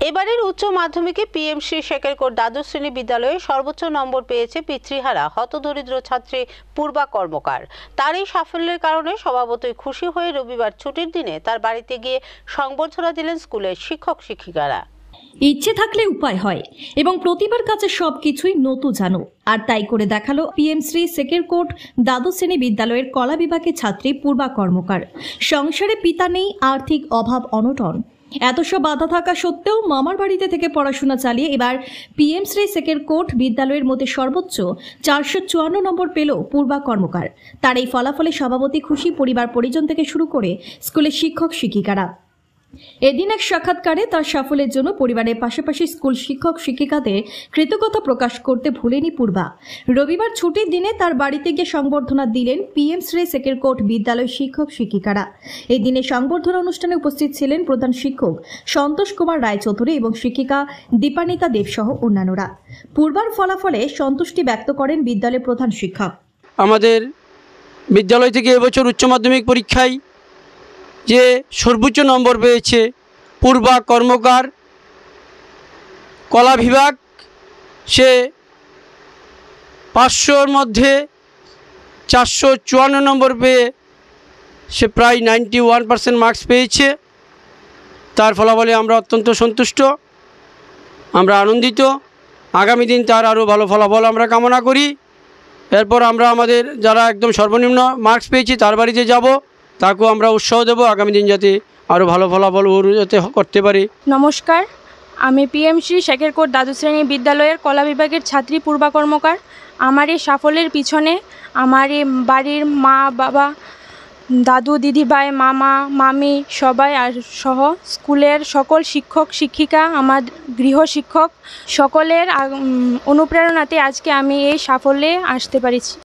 এবারের উচ্চ মাধ্যমিকে পিএমসি শেকেরকোট দ্বাদশ শ্রেণী বিদ্যালয়ে সর্বোচ্চ নম্বর পেয়েছে পিতৃহারা হতদরিদ্র ছাত্রী পূর্বা কর্মকার। তার এই সাফল্যের কারণে স্বভাবতই খুশি হয়ে রবিবার ছুটির দিনে তার বাড়িতে গিয়ে সংবর্ধনা দিলেন স্কুলের শিক্ষক শিক্ষিকারা। ইচ্ছে থাকলে উপায় হয় এবং প্রতিবার কাছে সবকিছুই নতুন জানো, আর তাই করে দেখালো পিএমসি শেকেরকোট দ্বাদশ শ্রেণী বিদ্যালয়ের কলা বিভাগের ছাত্রী পূর্বা কর্মকার। সংসারে পিতা নেই, আর্থিক অভাব অনটন, এত সব বাধা থাকা সত্ত্বেও মামার বাড়িতে থেকে পড়াশোনা চালিয়ে এবার পিএমসি শেকেরকোট বিদ্যালয়ের মধ্যে সর্বোচ্চ 454 নম্বর পেল পূর্বা কর্মকার। তার এই ফলাফলে স্বভাবতই খুশি পরিবার পরিজন থেকে শুরু করে স্কুলের শিক্ষক শিক্ষিকারা। এদিন এক সাক্ষাৎকারে তার সাফল্যের জন্য পরিবারের পাশাপাশি স্কুল শিক্ষক শিক্ষিকাদের কৃতজ্ঞতা প্রকাশ করতে ভুলেনি পূর্বা। রবিবার ছুটির দিনে তার বাড়িতে গিয়ে সংবর্ধনা দিলেন পিএমসি শেকেরকোট বিদ্যালয় শিক্ষক শিক্ষিকারা। এই দিনে সংবর্ধনা অনুষ্ঠানে উপস্থিত ছিলেন প্রধান শিক্ষক সন্তোষ কুমার রায়চৌধুরী এবং শিক্ষিকা দীপানিতা দেব সহ অন্যান্যরা। পূর্বার ফলাফলে সন্তুষ্টি ব্যক্ত করেন বিদ্যালয়ের প্রধান শিক্ষক। আমাদের বিদ্যালয় থেকে এবছর উচ্চ মাধ্যমিক পরীক্ষায় যে সর্বোচ্চ নম্বর পেয়েছে পূর্বা কর্মকার, কলা বিভাগ, সে 500-র মধ্যে 454 নম্বর পেয়ে সে প্রায় 91% মার্কস পেয়েছে। তার ফলাফলে আমরা অত্যন্ত সন্তুষ্ট, আমরা আনন্দিত। আগামী দিন তার আরও ভালো ফলাফল আমরা কামনা করি। এরপর আমরা আমাদের যারা একদম সর্বনিম্ন মার্কস পেয়েছি তার বাড়িতে যাব, তাকেও আমরা উৎসাহ দেব আগামী দিন যাতে আরও ভালো ফলাফল যাতে করতে পারি। নমস্কার, আমি পিএমসি শেকেরকোট দ্বাদশ শ্রেণী বিদ্যালয়ের কলা বিভাগের ছাত্রী পূর্বা কর্মকার। আমার এই সাফল্যের পিছনে আমার এই বাড়ির মা বাবা, দাদু দিদিভাই, মামা মামি সবাই আর সহ স্কুলের সকল শিক্ষক শিক্ষিকা, আমার গৃহ শিক্ষক সকলের অনুপ্রেরণাতে আজকে আমি এই সাফল্যে আসতে পারছি।